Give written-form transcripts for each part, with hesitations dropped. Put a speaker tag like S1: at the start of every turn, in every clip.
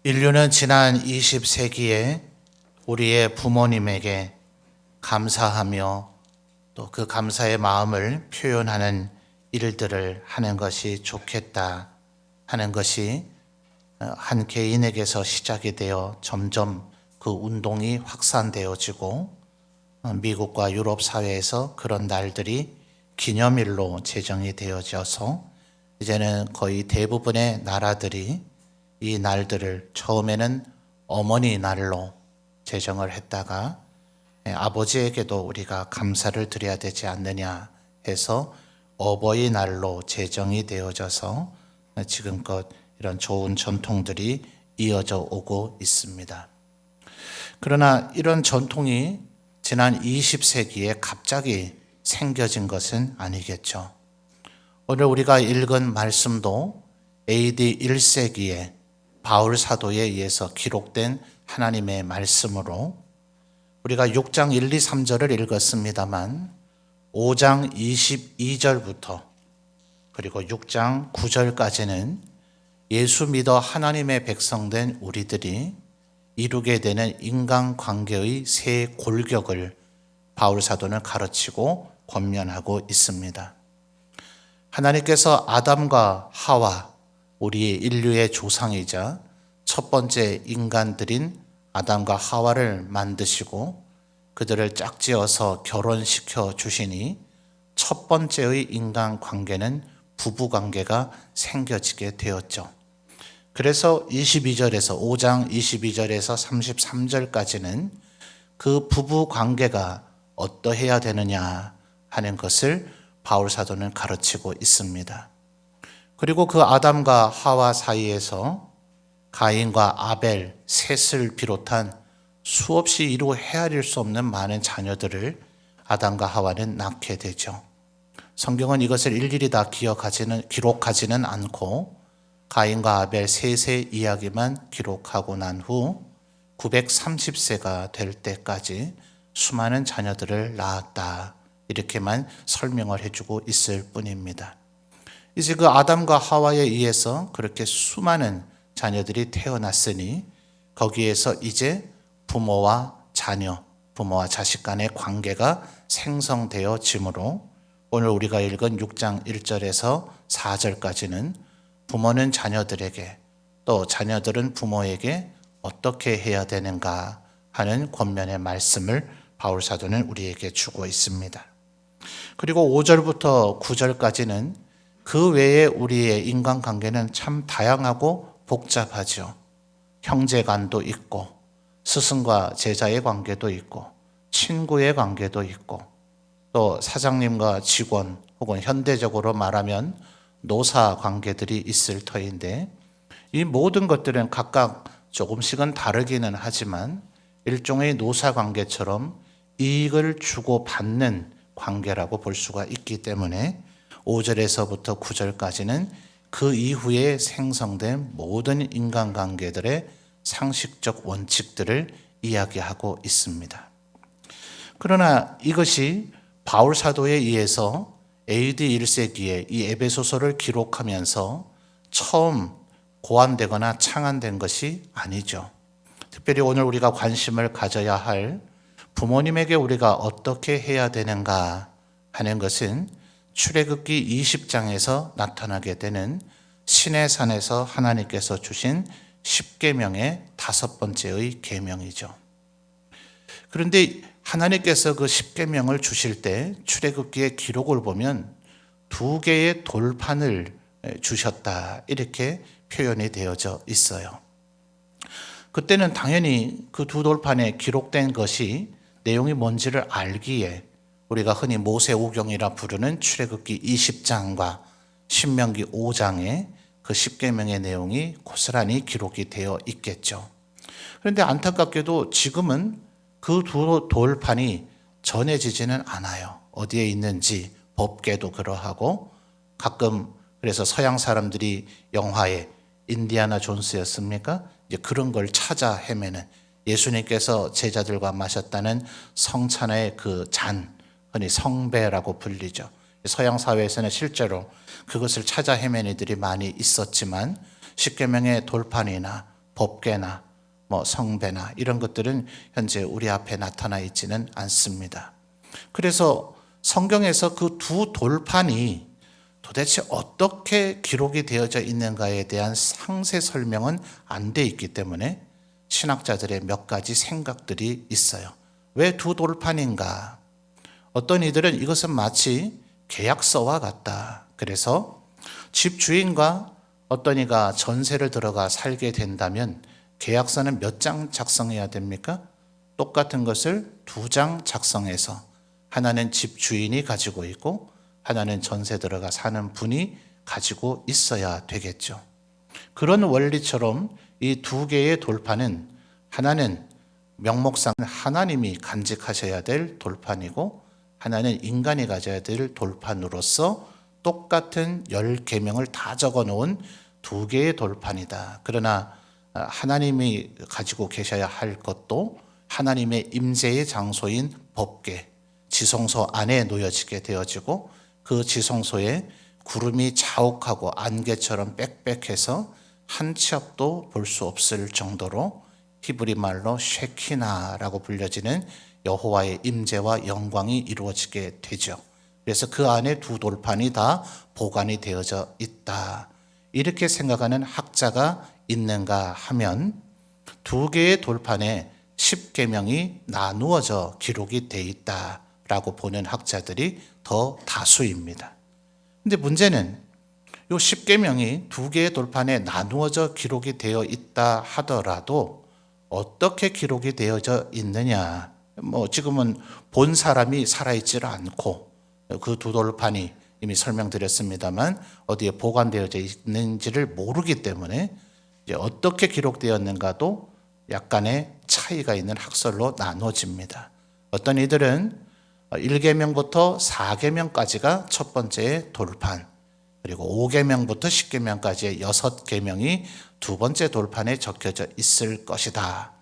S1: 인류는 지난 20세기에 우리의 부모님에게 감사하며 또 그 감사의 마음을 표현하는 일들을 하는 것이 좋겠다 하는 것이 한 개인에게서 시작이 되어 점점 그 운동이 확산되어지고 미국과 유럽 사회에서 그런 날들이 기념일로 제정이 되어져서 이제는 거의 대부분의 나라들이 이 날들을 처음에는 어머니 날로 제정을 했다가 아버지에게도 우리가 감사를 드려야 되지 않느냐 해서 어버이날로 제정이 되어져서 지금껏 이런 좋은 전통들이 이어져 오고 있습니다. 그러나 이런 전통이 지난 20세기에 갑자기 생겨진 것은 아니겠죠. 오늘 우리가 읽은 말씀도 AD 1세기에 바울 사도에 의해서 기록된 하나님의 말씀으로 우리가 6장 1, 2, 3절을 읽었습니다만 5장 22절부터 그리고 6장 9절까지는 예수 믿어 하나님의 백성된 우리들이 이루게 되는 인간관계의 세 골격을 바울 사도는 가르치고 권면하고 있습니다. 하나님께서 아담과 하와 우리 인류의 조상이자 첫 번째 인간들인 아담과 하와를 만드시고 그들을 짝지어서 결혼시켜 주시니 첫 번째의 인간관계는 부부관계가 생겨지게 되었죠. 그래서 22절에서 5장 22절에서 33절까지는 그 부부관계가 어떠해야 되느냐 하는 것을 바울 사도는 가르치고 있습니다. 그리고 그 아담과 하와 사이에서 가인과 아벨, 셋을 비롯한 수없이 이루 헤아릴 수 없는 많은 자녀들을 아담과 하와는 낳게 되죠. 성경은 이것을 일일이 다 기록하지는 않고 가인과 아벨 셋의 이야기만 기록하고 난 후 930세가 될 때까지 수많은 자녀들을 낳았다. 이렇게만 설명을 해주고 있을 뿐입니다. 이제 그 아담과 하와에 의해서 그렇게 수많은 자녀들이 태어났으니 거기에서 이제 부모와 자녀, 부모와 자식 간의 관계가 생성되어지므로 오늘 우리가 읽은 6장 1절에서 4절까지는 부모는 자녀들에게 또 자녀들은 부모에게 어떻게 해야 되는가 하는 권면의 말씀을 바울 사도는 우리에게 주고 있습니다. 그리고 5절부터 9절까지는 그 외에 우리의 인간관계는 참 다양하고 복잡하죠. 형제간도 있고 스승과 제자의 관계도 있고 친구의 관계도 있고 또 사장님과 직원 혹은 현대적으로 말하면 노사 관계들이 있을 터인데 이 모든 것들은 각각 조금씩은 다르기는 하지만 일종의 노사 관계처럼 이익을 주고받는 관계라고 볼 수가 있기 때문에 5절에서부터 9절까지는 그 이후에 생성된 모든 인간관계들의 상식적 원칙들을 이야기하고 있습니다. 그러나 이것이 바울 사도에 의해서 AD 1세기에 이 에베소서를 기록하면서 처음 고안되거나 창안된 것이 아니죠. 특별히 오늘 우리가 관심을 가져야 할 부모님에게 우리가 어떻게 해야 되는가 하는 것은 출애굽기 20장에서 나타나게 되는 시내산에서 하나님께서 주신 10계명의 다섯 번째의 계명이죠. 그런데 하나님께서 그 10계명을 주실 때 출애굽기의 기록을 보면 두 개의 돌판을 주셨다 이렇게 표현이 되어져 있어요. 그때는 당연히 그 두 돌판에 기록된 것이 내용이 뭔지를 알기에 우리가 흔히 모세오경이라 부르는 출애굽기 20장과 신명기 5장에 그 10계명의 내용이 고스란히 기록이 되어 있겠죠. 그런데 안타깝게도 지금은 그 두 돌판이 전해지지는 않아요. 어디에 있는지 법계도 그러하고 가끔 그래서 서양 사람들이 영화에 인디아나 존스였습니까? 이제 그런 걸 찾아 헤매는 예수님께서 제자들과 마셨다는 성찬의 그 잔, 흔히 성배라고 불리죠. 서양 사회에서는 실제로 그것을 찾아 헤매는 이들이 많이 있었지만 십계명의 돌판이나 법궤나 성배나 이런 것들은 현재 우리 앞에 나타나 있지는 않습니다. 그래서 성경에서 그 두 돌판이 도대체 어떻게 기록이 되어져 있는가에 대한 상세 설명은 안 돼 있기 때문에 신학자들의 몇 가지 생각들이 있어요. 왜 두 돌판인가? 어떤 이들은 이것은 마치 계약서와 같다. 그래서 집주인과 어떤 이가 전세를 들어가 살게 된다면 계약서는 몇 장 작성해야 됩니까? 똑같은 것을 2장 작성해서 하나는 집주인이 가지고 있고 하나는 전세 들어가 사는 분이 가지고 있어야 되겠죠. 그런 원리처럼 이 두 개의 돌판은 하나는 명목상 하나님이 간직하셔야 될 돌판이고 하나는 인간이 가져야 될 돌판으로서 똑같은 10계명을 다 적어 놓은 두 개의 돌판이다. 그러나 하나님이 가지고 계셔야 할 것도 하나님의 임재의 장소인 법궤, 지성소 안에 놓여지게 되어지고 그 지성소에 구름이 자욱하고 안개처럼 빽빽해서 한 치 앞도 볼 수 없을 정도로 히브리 말로 쉐키나라고 불려지는 여호와의 임재와 영광이 이루어지게 되죠. 그래서 그 안에 두 돌판이 다 보관이 되어져 있다. 이렇게 생각하는 학자가 있는가 하면 두 개의 돌판에 10계명이 나누어져 기록이 돼 있다라고 보는 학자들이 더 다수입니다. 근데 문제는 이 10계명이 두 개의 돌판에 나누어져 기록이 되어 있다 하더라도 어떻게 기록이 되어져 있느냐? 지금은 본 사람이 살아있지를 않고 그 두 돌판이 이미 설명드렸습니다만 어디에 보관되어져 있는지를 모르기 때문에 이제 어떻게 기록되었는가도 약간의 차이가 있는 학설로 나눠집니다. 어떤 이들은 1계명부터 4계명까지가 첫 번째 돌판, 그리고 5계명부터 10계명까지의 6계명이 두 번째 돌판에 적혀져 있을 것이다.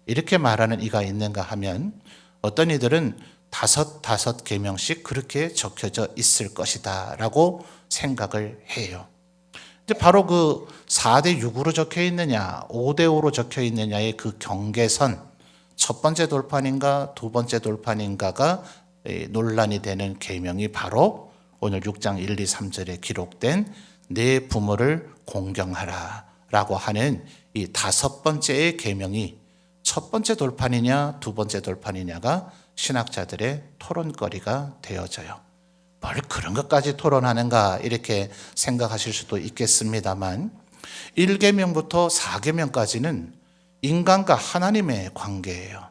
S1: 이렇게 말하는 이가 있는가 하면 어떤 이들은 5계명씩 그렇게 적혀져 있을 것이다 라고 생각을 해요. 근데 바로 그 4대6으로 적혀 있느냐 5대5로 적혀 있느냐의 그 경계선, 첫 번째 돌판인가 두 번째 돌판인가가 논란이 되는 계명이 바로 오늘 6장 1, 2, 3절에 기록된 내 부모를 공경하라 라고 하는 이 5번째의 계명이 첫 번째 돌판이냐 두 번째 돌판이냐가 신학자들의 토론거리가 되어져요. 뭘 그런 것까지 토론하는가 이렇게 생각하실 수도 있겠습니다만 1계명부터 4계명까지는 인간과 하나님의 관계예요.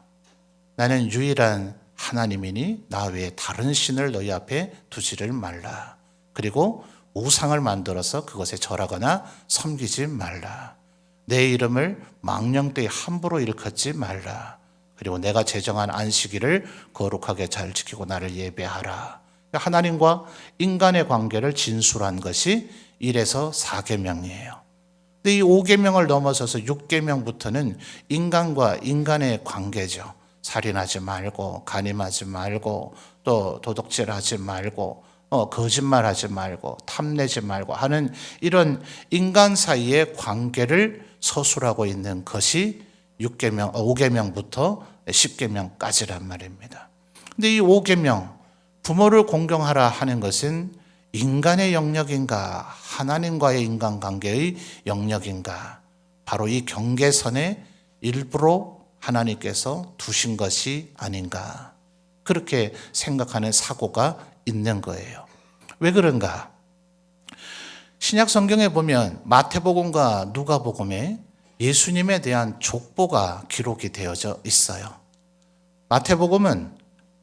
S1: 나는 유일한 하나님이니 나 외에 다른 신을 너희 앞에 두지를 말라. 그리고 우상을 만들어서 그것에 절하거나 섬기지 말라. 내 이름을 망령되이 함부로 일컫지 말라. 그리고 내가 제정한 안식일을 거룩하게 잘 지키고 나를 예배하라. 하나님과 인간의 관계를 진술한 것이 1에서 4계명이에요. 근데 이 5계명을 넘어서서 6계명부터는 인간과 인간의 관계죠. 살인하지 말고, 간음하지 말고, 또 도둑질하지 말고, 거짓말하지 말고, 탐내지 말고 하는 이런 인간 사이의 관계를 서술하고 있는 것이 5계명부터 10계명까지란 말입니다. 근데 이 5계명, 부모를 공경하라 하는 것은 인간의 영역인가, 하나님과의 인간관계의 영역인가, 바로 이 경계선에 일부러 하나님께서 두신 것이 아닌가, 그렇게 생각하는 사고가 있는 거예요. 왜 그런가? 신약 성경에 보면 마태복음과 누가복음에 예수님에 대한 족보가 기록이 되어져 있어요. 마태복음은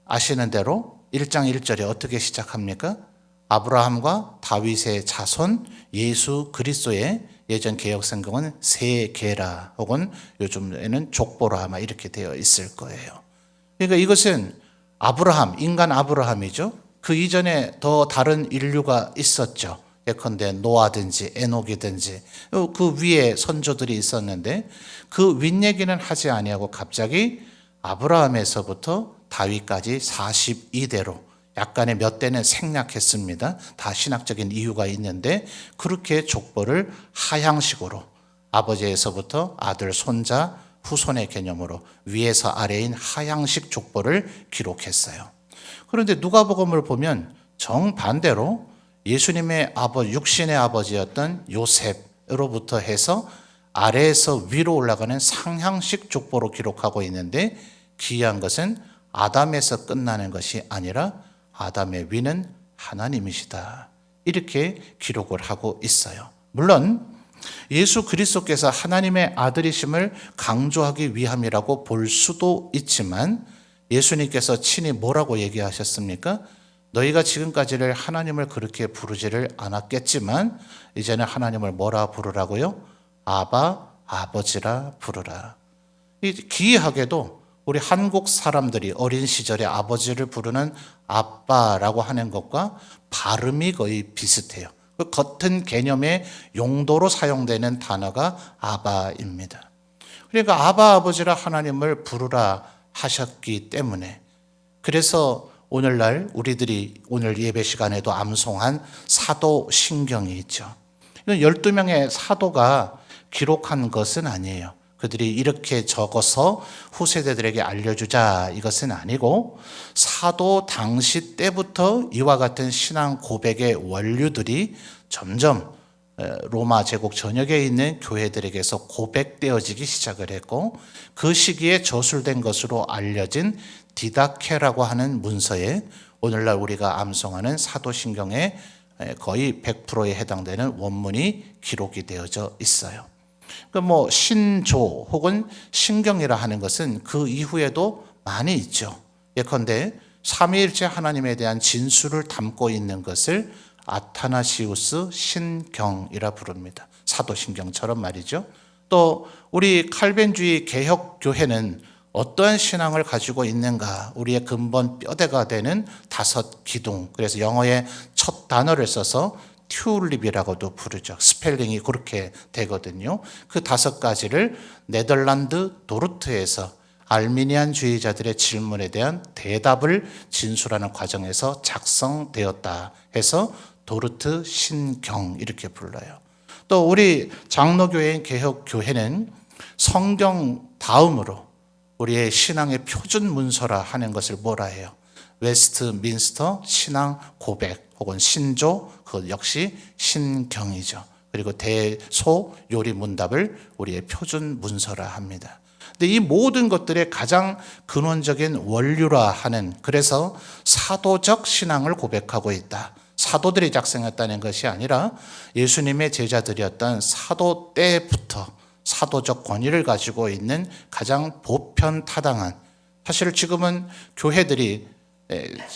S1: 아시는 대로 1장 1절에 어떻게 시작합니까? 아브라함과 다윗의 자손 예수 그리스도의, 예전 개역성경은 세계라 혹은 요즘에는 족보라 아마 이렇게 되어 있을 거예요. 그러니까 이것은 아브라함, 인간 아브라함이죠. 그 이전에 더 다른 인류가 있었죠. 예컨대 노아든지 에녹이든지 그 위에 선조들이 있었는데 그 윗얘기는 하지 아니하고 갑자기 아브라함에서부터 다윗까지 42대로, 약간의 몇 대는 생략했습니다. 다 신학적인 이유가 있는데 그렇게 족보를 하향식으로 아버지에서부터 아들, 손자, 후손의 개념으로 위에서 아래인 하향식 족보를 기록했어요. 그런데 누가복음을 보면 정반대로 예수님의 육신의 아버지였던 요셉으로부터 해서 아래에서 위로 올라가는 상향식 족보로 기록하고 있는데, 기이한 것은 아담에서 끝나는 것이 아니라 아담의 위는 하나님이시다, 이렇게 기록을 하고 있어요. 물론 예수 그리스도께서 하나님의 아들이심을 강조하기 위함이라고 볼 수도 있지만, 예수님께서 친히 뭐라고 얘기하셨습니까? 너희가 지금까지를 하나님을 그렇게 부르지를 않았겠지만 이제는 하나님을 뭐라 부르라고요? 아바, 아버지라 부르라. 기이하게도 우리 한국 사람들이 어린 시절에 아버지를 부르는 아빠라고 하는 것과 발음이 거의 비슷해요. 그 같은 개념의 용도로 사용되는 단어가 아바입니다. 그러니까 아바, 아버지라 하나님을 부르라 하셨기 때문에, 그래서 오늘날 우리들이 오늘 예배 시간에도 암송한 사도신경이 있죠. 12명의 사도가 기록한 것은 아니에요. 그들이 이렇게 적어서 후세대들에게 알려주자, 이것은 아니고, 사도 당시 때부터 이와 같은 신앙 고백의 원류들이 점점 로마 제국 전역에 있는 교회들에게서 고백되어지기 시작을 했고, 그 시기에 저술된 것으로 알려진 디다케라고 하는 문서에 오늘날 우리가 암송하는 사도신경의 거의 100%에 해당되는 원문이 기록이 되어져 있어요. 그러니까 신조 혹은 신경이라 하는 것은 그 이후에도 많이 있죠. 예컨대 삼위일체 하나님에 대한 진수를 담고 있는 것을 아타나시우스 신경이라 부릅니다. 사도신경처럼 말이죠. 또 우리 칼빈주의 개혁교회는 어떠한 신앙을 가지고 있는가, 우리의 근본 뼈대가 되는 5 기둥, 그래서 영어의 첫 단어를 써서 튤립이라고도 부르죠. 스펠링이 그렇게 되거든요. 그 5가지를 네덜란드 도르트에서 알미니안주의자들의 질문에 대한 대답을 진술하는 과정에서 작성되었다 해서 도르트 신경, 이렇게 불러요. 또 우리 장로교회인 개혁교회는 성경 다음으로 우리의 신앙의 표준 문서라 하는 것을 뭐라 해요? 웨스트민스터 신앙 고백 혹은 신조, 그것 역시 신경이죠. 그리고 대소 요리 문답을 우리의 표준 문서라 합니다. 근데 이 모든 것들의 가장 근원적인 원류라 하는, 그래서 사도적 신앙을 고백하고 있다. 사도들이 작성했다는 것이 아니라 예수님의 제자들이었던 사도 때부터 사도적 권위를 가지고 있는 가장 보편타당한, 사실 지금은 교회들이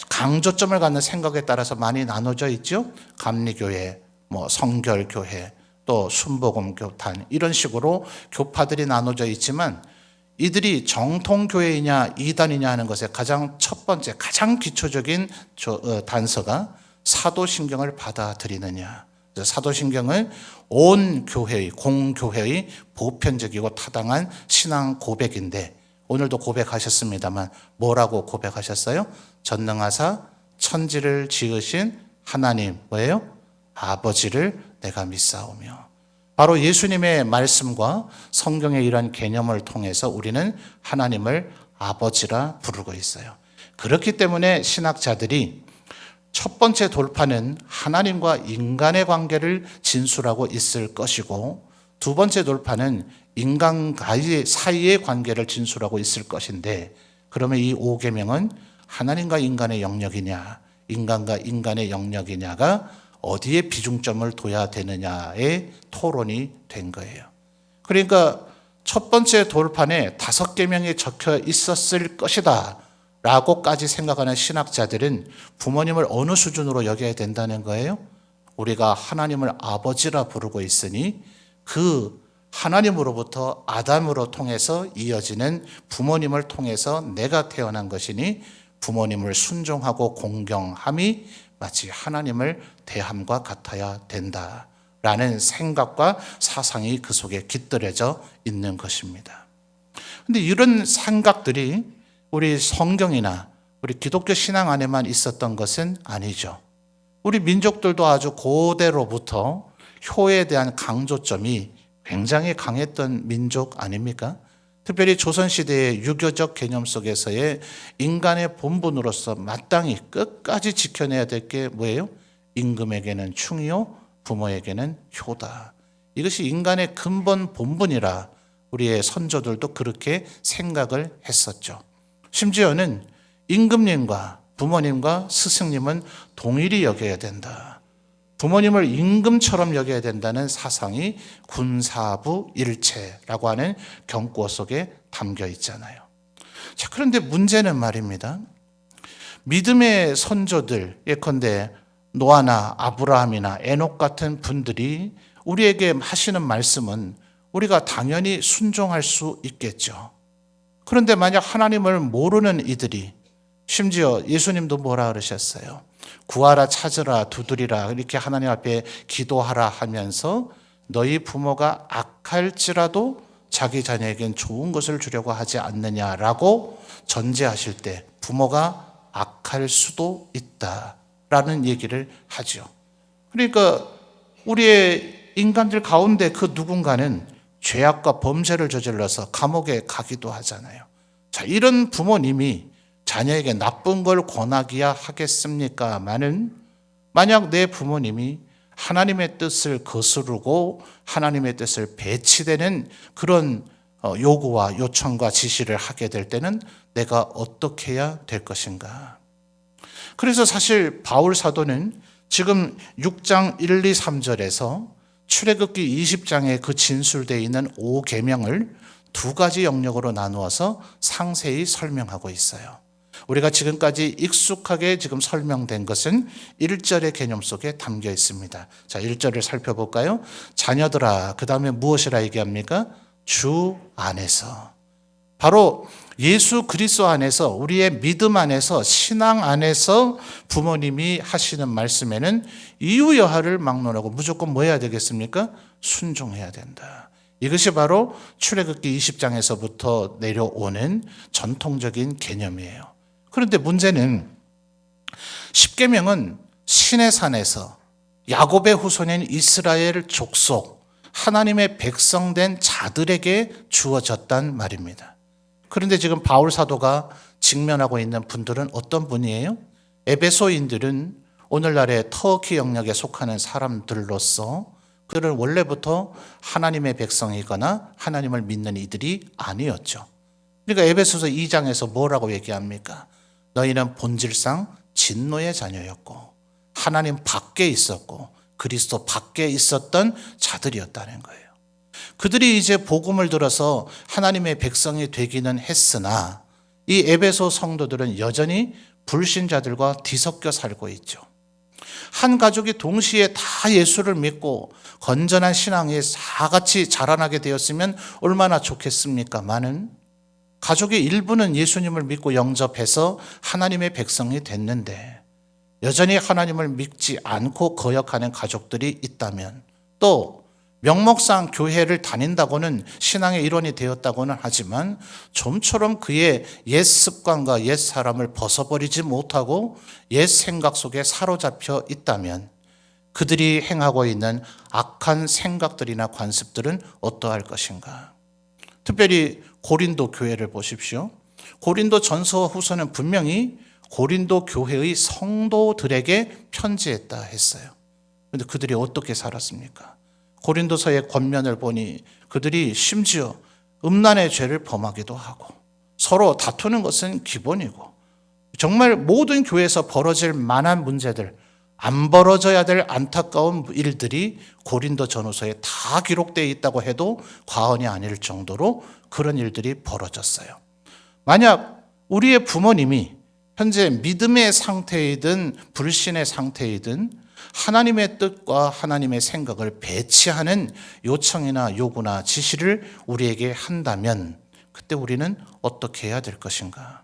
S1: 강조점을 갖는 생각에 따라서 많이 나눠져 있죠. 감리교회, 성결교회, 또 순복음교단, 이런 식으로 교파들이 나눠져 있지만, 이들이 정통교회이냐 이단이냐 하는 것의 가장 첫 번째, 가장 기초적인 단서가 사도신경을 받아들이느냐. 사도신경은 온 교회의, 공교회의 보편적이고 타당한 신앙 고백인데, 오늘도 고백하셨습니다만 뭐라고 고백하셨어요? 전능하사 천지를 지으신 하나님, 뭐예요? 아버지를 내가 믿사오며. 바로 예수님의 말씀과 성경의 이러한 개념을 통해서 우리는 하나님을 아버지라 부르고 있어요. 그렇기 때문에 신학자들이 첫 번째 돌파는 하나님과 인간의 관계를 진술하고 있을 것이고, 두 번째 돌파는 인간과 사이의 관계를 진술하고 있을 것인데, 그러면 이 5계명은 하나님과 인간의 영역이냐, 인간과 인간의 영역이냐가 어디에 비중점을 둬야 되느냐의 토론이 된 거예요. 그러니까 첫 번째 돌판에 5계명이 적혀 있었을 것이다 라고까지 생각하는 신학자들은 부모님을 어느 수준으로 여겨야 된다는 거예요? 우리가 하나님을 아버지라 부르고 있으니 그 하나님으로부터 아담으로 통해서 이어지는 부모님을 통해서 내가 태어난 것이니 부모님을 순종하고 공경함이 마치 하나님을 대함과 같아야 된다라는 생각과 사상이 그 속에 깃들여져 있는 것입니다. 그런데 이런 생각들이 우리 성경이나 우리 기독교 신앙 안에만 있었던 것은 아니죠. 우리 민족들도 아주 고대로부터 효에 대한 강조점이 굉장히 강했던 민족 아닙니까? 특별히 조선시대의 유교적 개념 속에서의 인간의 본분으로서 마땅히 끝까지 지켜내야 될 게 뭐예요? 임금에게는 충이요, 부모에게는 효다. 이것이 인간의 근본 본분이라 우리의 선조들도 그렇게 생각을 했었죠. 심지어는 임금님과 부모님과 스승님은 동일히 여겨야 된다. 부모님을 임금처럼 여겨야 된다는 사상이 군사부 일체라고 하는 경고 속에 담겨 있잖아요. 자, 그런데 문제는 말입니다. 믿음의 선조들, 예컨대 노아나 아브라함이나 에녹 같은 분들이 우리에게 하시는 말씀은 우리가 당연히 순종할 수 있겠죠. 그런데 만약 하나님을 모르는 이들이, 심지어 예수님도 뭐라 그러셨어요? 구하라, 찾으라, 두드리라 이렇게 하나님 앞에 기도하라 하면서 너희 부모가 악할지라도 자기 자녀에겐 좋은 것을 주려고 하지 않느냐라고 전제하실 때 부모가 악할 수도 있다라는 얘기를 하죠. 그러니까 우리의 인간들 가운데 그 누군가는 죄악과 범죄를 저질러서 감옥에 가기도 하잖아요. 자, 이런 부모님이 자녀에게 나쁜 걸 권하기야 하겠습니까? 만약 내 부모님이 하나님의 뜻을 거스르고 하나님의 뜻을 배치되는 그런 요구와 요청과 지시를 하게 될 때는 내가 어떻게 해야 될 것인가? 그래서 사실 바울 사도는 지금 6장 1, 2, 3절에서 출애굽기 20장에 그 진술되어 있는 5계명을 두 가지 영역으로 나누어서 상세히 설명하고 있어요. 우리가 지금까지 익숙하게 지금 설명된 것은 1절의 개념 속에 담겨 있습니다. 자, 1절을 살펴볼까요? 자녀들아, 그 다음에 무엇이라 얘기합니까? 주 안에서. 바로 예수 그리스도 안에서, 우리의 믿음 안에서, 신앙 안에서 부모님이 하시는 말씀에는 이유여하를 막론하고 무조건 뭐 해야 되겠습니까? 순종해야 된다. 이것이 바로 출애굽기 20장에서부터 내려오는 전통적인 개념이에요. 그런데 문제는 10계명은 시내산에서 야곱의 후손인 이스라엘 족속, 하나님의 백성된 자들에게 주어졌단 말입니다. 그런데 지금 바울 사도가 직면하고 있는 분들은 어떤 분이에요? 에베소인들은 오늘날의 터키 영역에 속하는 사람들로서 그들은 원래부터 하나님의 백성이거나 하나님을 믿는 이들이 아니었죠. 그러니까 에베소서 2장에서 뭐라고 얘기합니까? 너희는 본질상 진노의 자녀였고 하나님 밖에 있었고 그리스도 밖에 있었던 자들이었다는 거예요. 그들이 이제 복음을 들어서 하나님의 백성이 되기는 했으나 이 에베소 성도들은 여전히 불신자들과 뒤섞여 살고 있죠. 한 가족이 동시에 다 예수를 믿고 건전한 신앙에 다 같이 자라나게 되었으면 얼마나 좋겠습니까? 가족의 일부는 예수님을 믿고 영접해서 하나님의 백성이 됐는데 여전히 하나님을 믿지 않고 거역하는 가족들이 있다면, 또 명목상 교회를 다닌다고는 신앙의 일원이 되었다고는 하지만 좀처럼 그의 옛 습관과 옛 사람을 벗어버리지 못하고 옛 생각 속에 사로잡혀 있다면 그들이 행하고 있는 악한 생각들이나 관습들은 어떠할 것인가? 특별히 고린도 교회를 보십시오. 고린도 전서와 후서는 분명히 고린도 교회의 성도들에게 편지했다 했어요. 그런데 그들이 어떻게 살았습니까? 고린도서의 권면을 보니 그들이 심지어 음란의 죄를 범하기도 하고 서로 다투는 것은 기본이고 정말 모든 교회에서 벌어질 만한 문제들, 안 벌어져야 될 안타까운 일들이 고린도 전후서에 다 기록되어 있다고 해도 과언이 아닐 정도로 그런 일들이 벌어졌어요. 만약 우리의 부모님이 현재 믿음의 상태이든 불신의 상태이든 하나님의 뜻과 하나님의 생각을 배치하는 요청이나 요구나 지시를 우리에게 한다면 그때 우리는 어떻게 해야 될 것인가?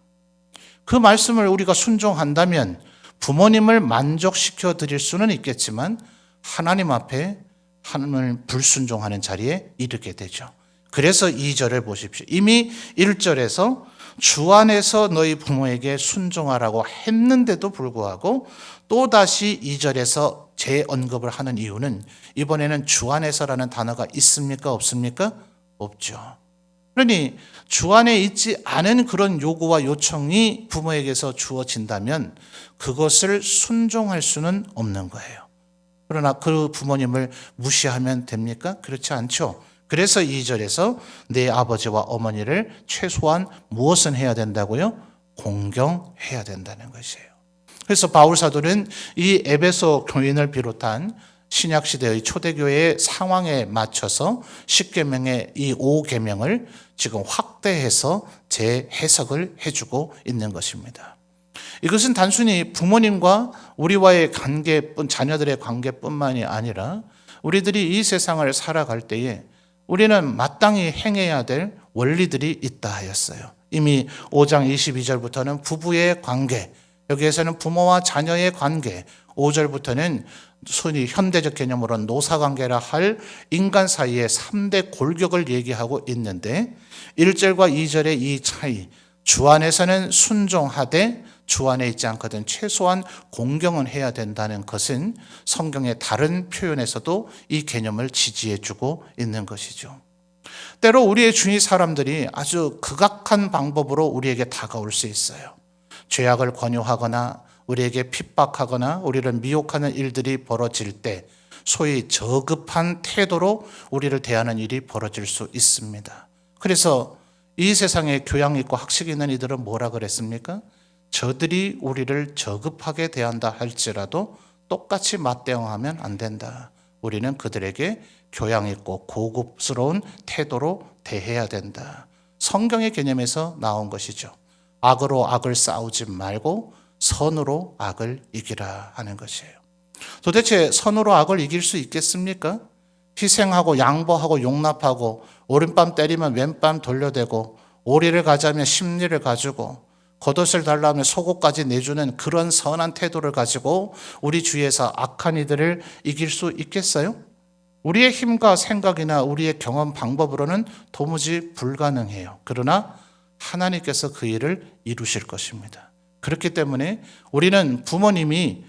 S1: 그 말씀을 우리가 순종한다면 부모님을 만족시켜 드릴 수는 있겠지만 하나님 앞에 하나님을 불순종하는 자리에 이르게 되죠. 그래서 2절을 보십시오. 이미 1절에서 주 안에서 너희 부모에게 순종하라고 했는데도 불구하고 또다시 2절에서 재언급을 하는 이유는 이번에는 주 안에서라는 단어가 있습니까? 없습니까? 없죠. 그러니 주 안에 있지 않은 그런 요구와 요청이 부모에게서 주어진다면 그것을 순종할 수는 없는 거예요. 그러나 그 부모님을 무시하면 됩니까? 그렇지 않죠. 그래서 2절에서 내 아버지와 어머니를 최소한 무엇은 해야 된다고요? 공경해야 된다는 것이에요. 그래서 바울 사도는 이 에베소 교인을 비롯한 신약 시대의 초대교회의 상황에 맞춰서 10계명의 이 5계명을 지금 확대해서 재해석을 해주고 있는 것입니다. 이것은 단순히 부모님과 우리와의 관계뿐, 자녀들의 관계뿐만이 아니라 우리들이 이 세상을 살아갈 때에 우리는 마땅히 행해야 될 원리들이 있다 하였어요. 이미 5장 22절부터는 부부의 관계, 여기에서는 부모와 자녀의 관계, 5절부터는 순위 현대적 개념으로 노사관계라 할 인간 사이의 3대 골격을 얘기하고 있는데 1절과 2절의 이 차이, 주 안에서는 순종하되 주 안에 있지 않거든 최소한 공경은 해야 된다는 것은 성경의 다른 표현에서도 이 개념을 지지해주고 있는 것이죠. 때로 우리의 주위 사람들이 아주 극악한 방법으로 우리에게 다가올 수 있어요. 죄악을 권유하거나 우리에게 핍박하거나 우리를 미혹하는 일들이 벌어질 때 소위 저급한 태도로 우리를 대하는 일이 벌어질 수 있습니다. 그래서 이 세상에 교양 있고 학식 있는 이들은 뭐라 그랬습니까? 저들이 우리를 저급하게 대한다 할지라도 똑같이 맞대응하면 안 된다. 우리는 그들에게 교양 있고 고급스러운 태도로 대해야 된다. 성경의 개념에서 나온 것이죠. 악으로 악을 싸우지 말고 선으로 악을 이기라 하는 것이에요. 도대체 선으로 악을 이길 수 있겠습니까? 희생하고 양보하고 용납하고 오른밤 때리면 왼밤 돌려대고 오리를 가자면 십리를 가지고 겉옷을 달라면 속옷까지 내주는 그런 선한 태도를 가지고 우리 주위에서 악한 이들을 이길 수 있겠어요? 우리의 힘과 생각이나 우리의 경험 방법으로는 도무지 불가능해요. 그러나 하나님께서 그 일을 이루실 것입니다. 그렇기 때문에 우리는 부모님이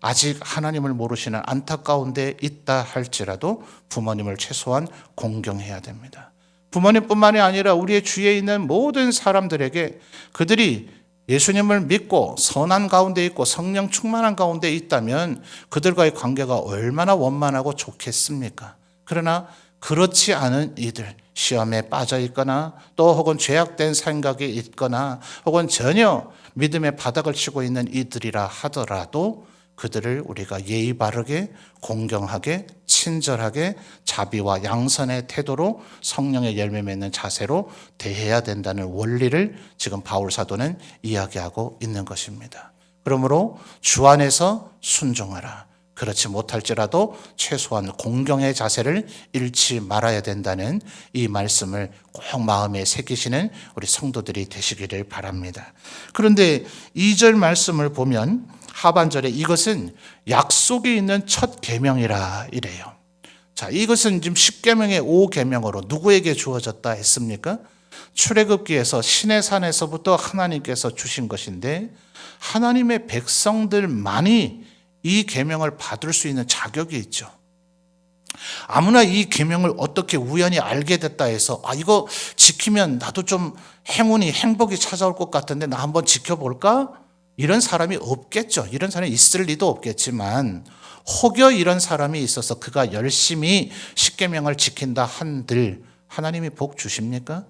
S1: 아직 하나님을 모르시는 안타까운 데 있다 할지라도 부모님을 최소한 공경해야 됩니다. 부모님뿐만이 아니라 우리의 주위에 있는 모든 사람들에게 그들이 예수님을 믿고 선한 가운데 있고 성령 충만한 가운데 있다면 그들과의 관계가 얼마나 원만하고 좋겠습니까? 그러나 그렇지 않은 이들, 시험에 빠져 있거나 또 혹은 죄악된 생각이 있거나 혹은 전혀 믿음의 바닥을 치고 있는 이들이라 하더라도 그들을 우리가 예의 바르게 공경하게 친절하게 자비와 양선의 태도로 성령의 열매 맺는 자세로 대해야 된다는 원리를 지금 바울 사도는 이야기하고 있는 것입니다. 그러므로 주 안에서 순종하라. 그렇지 못할지라도 최소한 공경의 자세를 잃지 말아야 된다는 이 말씀을 꼭 마음에 새기시는 우리 성도들이 되시기를 바랍니다. 그런데 2절 말씀을 보면 하반절에 이것은 약속이 있는 첫 계명이라 이래요. 자, 이것은 지금 10계명의 5계명으로 누구에게 주어졌다 했습니까? 출애굽기에서 시내산에서부터 하나님께서 주신 것인데 하나님의 백성들만이 이 계명을 받을 수 있는 자격이 있죠. 아무나 이 계명을 어떻게 우연히 알게 됐다 해서 이거 지키면 나도 좀 행복이 찾아올 것 같은데 나 한번 지켜볼까? 이런 사람이 없겠죠. 이런 사람이 있을 리도 없겠지만 혹여 이런 사람이 있어서 그가 열심히 십계명을 지킨다 한들 하나님이 복 주십니까?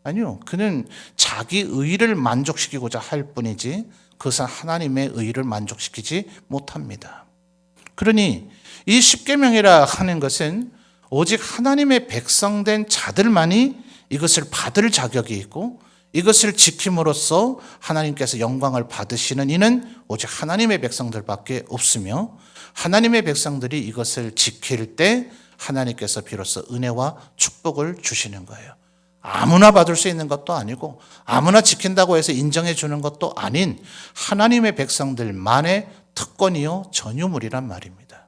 S1: 아니요. 그는 자기 의를 만족시키고자 할 뿐이지 그것은 하나님의 의를 만족시키지 못합니다. 그러니 이 십계명이라 하는 것은 오직 하나님의 백성된 자들만이 이것을 받을 자격이 있고 이것을 지킴으로써 하나님께서 영광을 받으시는 이는 오직 하나님의 백성들밖에 없으며 하나님의 백성들이 이것을 지킬 때 하나님께서 비로소 은혜와 축복을 주시는 거예요. 아무나 받을 수 있는 것도 아니고 아무나 지킨다고 해서 인정해 주는 것도 아닌 하나님의 백성들만의 특권이요 전유물이란 말입니다.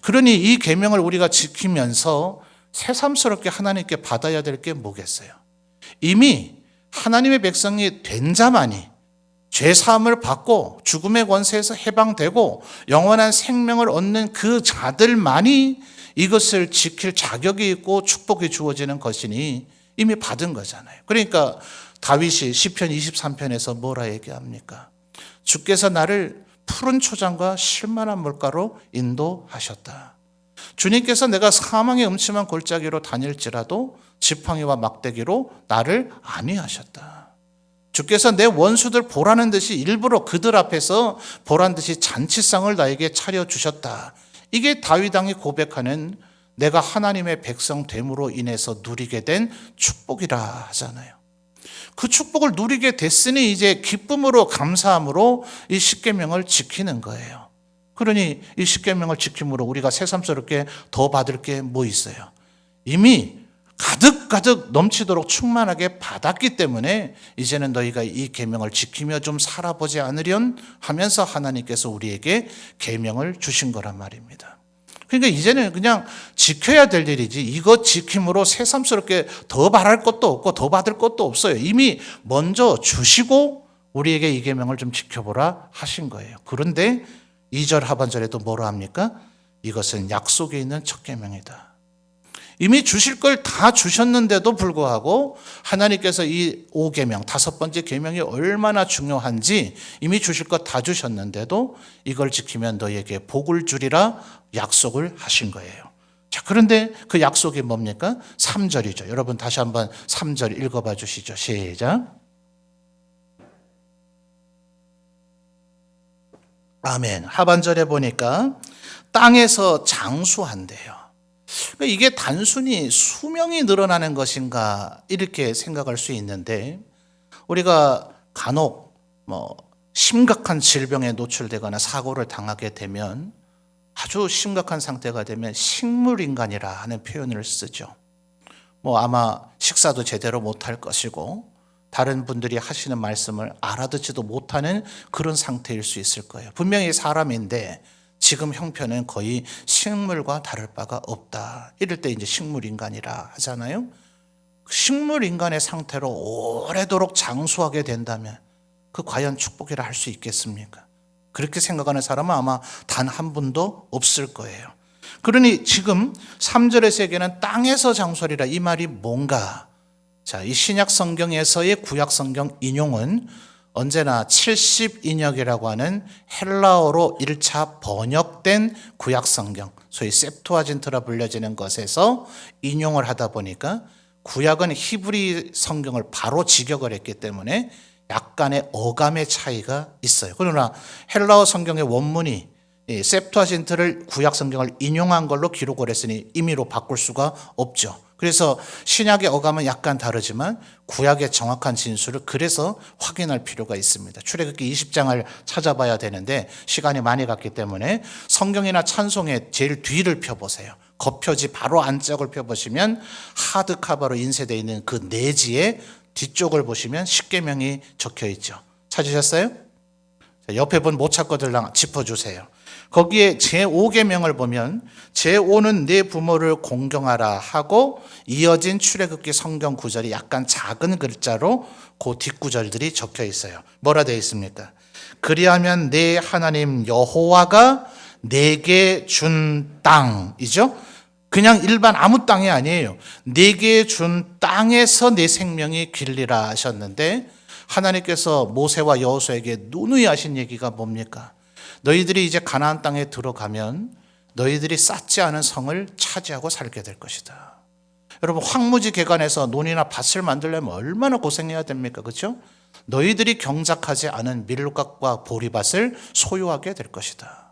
S1: 그러니 이 계명을 우리가 지키면서 새삼스럽게 하나님께 받아야 될 게 뭐겠어요? 이미 하나님의 백성이 된 자만이 죄 사함을 받고 죽음의 권세에서 해방되고 영원한 생명을 얻는 그 자들만이 이것을 지킬 자격이 있고 축복이 주어지는 것이니 이미 받은 거잖아요. 그러니까 다윗이 시편 23편에서 뭐라 얘기합니까? 주께서 나를 푸른 초장과 실만한 물가로 인도하셨다. 주님께서 내가 사망의 음침한 골짜기로 다닐지라도 지팡이와 막대기로 나를 안위하셨다. 주께서 내 원수들 보라는 듯이 일부러 그들 앞에서 보란 듯이 잔치상을 나에게 차려주셨다. 이게 다윗 왕이 고백하는 내가 하나님의 백성 됨으로 인해서 누리게 된 축복이라 하잖아요. 그 축복을 누리게 됐으니 이제 기쁨으로 감사함으로 이 십계명을 지키는 거예요. 그러니 이 십계명을 지킴으로 우리가 새삼스럽게 더 받을 게 뭐 있어요? 이미 가득가득 넘치도록 충만하게 받았기 때문에 이제는 너희가 이 계명을 지키며 좀 살아보지 않으련 하면서 하나님께서 우리에게 계명을 주신 거란 말입니다. 그러니까 이제는 그냥 지켜야 될 일이지 이것 지킴으로 새삼스럽게 더 바랄 것도 없고 더 받을 것도 없어요. 이미 먼저 주시고 우리에게 이 계명을 좀 지켜보라 하신 거예요. 그런데 2절 하반절에도 뭐라 합니까? 이것은 약속에 있는 첫 계명이다. 이미 주실 걸 다 주셨는데도 불구하고 하나님께서 이 5계명, 5번째 계명이 얼마나 중요한지 이미 주실 것 다 주셨는데도 이걸 지키면 너희에게 복을 주리라 약속을 하신 거예요. 자, 그런데 그 약속이 뭡니까? 3절이죠. 여러분 다시 한번 3절 읽어봐 주시죠. 시작. 아멘. 하반절에 보니까 땅에서 장수한대요. 이게 단순히 수명이 늘어나는 것인가 이렇게 생각할 수 있는데 우리가 간혹 심각한 질병에 노출되거나 사고를 당하게 되면 아주 심각한 상태가 되면 식물인간이라 하는 표현을 쓰죠. 아마 식사도 제대로 못할 것이고 다른 분들이 하시는 말씀을 알아듣지도 못하는 그런 상태일 수 있을 거예요. 분명히 사람인데 지금 형편은 거의 식물과 다를 바가 없다. 이럴 때 이제 식물인간이라 하잖아요. 식물인간의 상태로 오래도록 장수하게 된다면 그 과연 축복이라 할 수 있겠습니까? 그렇게 생각하는 사람은 아마 단 한 분도 없을 거예요. 그러니 지금 3절의 세계는 땅에서 장수하리라 이 말이 뭔가? 자, 이 신약 성경에서의 구약 성경 인용은 언제나 70인역이라고 하는 헬라어로 1차 번역된 구약 성경, 소위 셉투아진트라 불려지는 것에서 인용을 하다 보니까 구약은 히브리 성경을 바로 직역을 했기 때문에 약간의 어감의 차이가 있어요. 그러나 헬라어 성경의 원문이 셉투아진트를 구약 성경을 인용한 걸로 기록을 했으니 임의로 바꿀 수가 없죠. 그래서 신약의 어감은 약간 다르지만 구약의 정확한 진술을 그래서 확인할 필요가 있습니다. 출애굽기 20장을 찾아봐야 되는데 시간이 많이 갔기 때문에 성경이나 찬송의 제일 뒤를 펴보세요. 겉표지 바로 안쪽을 펴보시면 하드카바로 인쇄되어 있는 그 내지의 뒤쪽을 보시면 십계명이 적혀 있죠. 찾으셨어요? 옆에 분 못 찾거들랑 짚어주세요. 거기에 제5계명을 보면 제5는 네 부모를 공경하라 하고 이어진 출애굽기 성경 구절이 약간 작은 글자로 그 뒷구절들이 적혀 있어요. 뭐라 되어 있습니까? 그리하면 내 하나님 여호와가 내게 준 땅이죠. 그냥 일반 아무 땅이 아니에요. 내게 준 땅에서 내 생명이 길리라 하셨는데 하나님께서 모세와 여호수아에게 누누이 하신 얘기가 뭡니까? 너희들이 이제 가나안 땅에 들어가면 너희들이 쌓지 않은 성을 차지하고 살게 될 것이다. 여러분 황무지 개간에서 논이나 밭을 만들려면 얼마나 고생해야 됩니까? 그렇죠? 너희들이 경작하지 않은 밀가과 보리밭을 소유하게 될 것이다.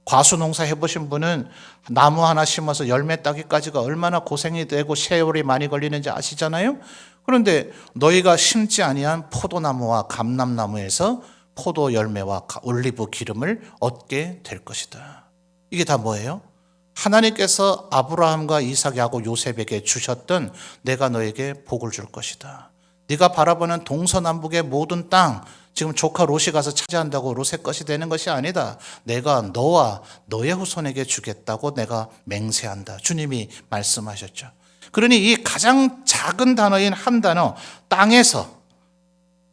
S1: 과수 농사 해보신 분은 나무 하나 심어서 열매 따기까지가 얼마나 고생이 되고 세월이 많이 걸리는지 아시잖아요. 그런데 너희가 심지 아니한 포도나무와 감람나무에서 포도 열매와 올리브 기름을 얻게 될 것이다. 이게 다 뭐예요? 하나님께서 아브라함과 이삭, 야곱, 요셉에게 주셨던 내가 너에게 복을 줄 것이다. 네가 바라보는 동서남북의 모든 땅, 지금 조카 롯이 가서 차지한다고 롯의 것이 되는 것이 아니다. 내가 너와 너의 후손에게 주겠다고 내가 맹세한다. 주님이 말씀하셨죠. 그러니 이 가장 작은 단어인 한 단어 땅에서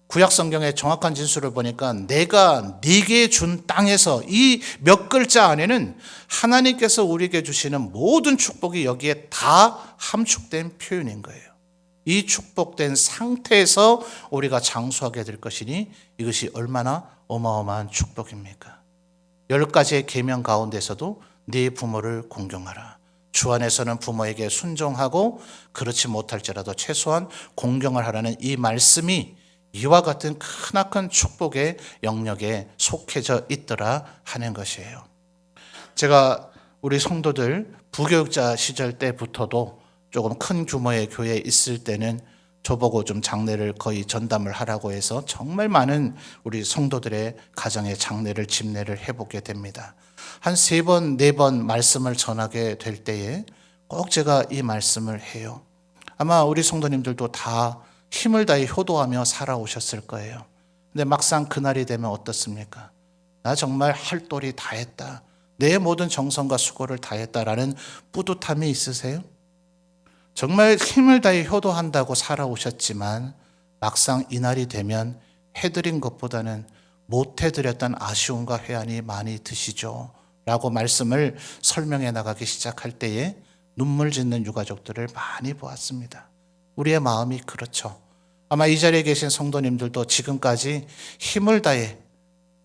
S1: 구약 성경의 정확한 진술을 보니까 내가 네게 준 땅에서 이 몇 글자 안에는 하나님께서 우리에게 주시는 모든 축복이 여기에 다 함축된 표현인 거예요. 이 축복된 상태에서 우리가 장수하게 될 것이니 이것이 얼마나 어마어마한 축복입니까? 10가지의 계명 가운데서도 네 부모를 공경하라. 주 안에서는 부모에게 순종하고 그렇지 못할지라도 최소한 공경을 하라는 이 말씀이 이와 같은 크나큰 축복의 영역에 속해져 있더라 하는 것이에요. 제가 우리 성도들 부교육자 시절 때부터도 조금 큰 규모의 교회에 있을 때는 저보고 좀 장례를 거의 전담을 하라고 해서 정말 많은 우리 성도들의 가정의 장례를 집례를 해보게 됩니다. 한 3번, 4번 말씀을 전하게 될 때에 꼭 제가 이 말씀을 해요. 아마 우리 성도님들도 다 힘을 다해 효도하며 살아오셨을 거예요. 근데 막상 그날이 되면 어떻습니까? 나 정말 할 도리 다 했다. 내 모든 정성과 수고를 다했다라는 뿌듯함이 있으세요? 정말 힘을 다해 효도한다고 살아오셨지만 막상 이날이 되면 해드린 것보다는 못 해드렸던 아쉬움과 회한이 많이 드시죠. 라고 말씀을 설명해 나가기 시작할 때에 눈물 짓는 유가족들을 많이 보았습니다. 우리의 마음이 그렇죠. 아마 이 자리에 계신 성도님들도 지금까지 힘을 다해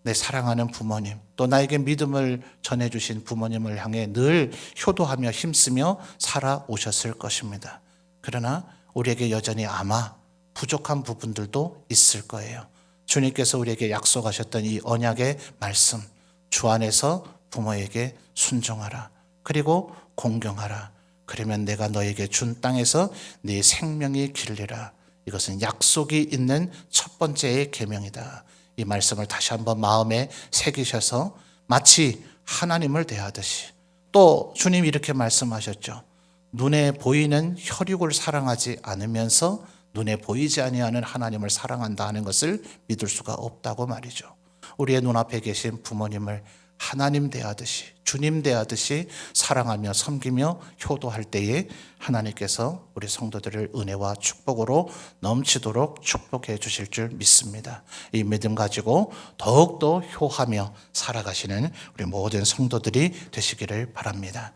S1: 내 사랑하는 부모님, 또 나에게 믿음을 전해주신 부모님을 향해 늘 효도하며 힘쓰며 살아오셨을 것입니다. 그러나 우리에게 여전히 아마 부족한 부분들도 있을 거예요. 주님께서 우리에게 약속하셨던 이 언약의 말씀, 주 안에서 부모에게 순종하라. 그리고 공경하라. 그러면 내가 너에게 준 땅에서 네 생명이 길리라. 이것은 약속이 있는 첫 번째의 계명이다. 이 말씀을 다시 한번 마음에 새기셔서 마치 하나님을 대하듯이, 또 주님이 이렇게 말씀하셨죠. 눈에 보이는 혈육을 사랑하지 않으면서 눈에 보이지 아니하는 하나님을 사랑한다 하는 것을 믿을 수가 없다고 말이죠. 우리의 눈앞에 계신 부모님을 하나님 대하듯이, 주님 대하듯이 사랑하며 섬기며 효도할 때에 하나님께서 우리 성도들을 은혜와 축복으로 넘치도록 축복해 주실 줄 믿습니다. 이 믿음 가지고 더욱더 효하며 살아가시는 우리 모든 성도들이 되시기를 바랍니다.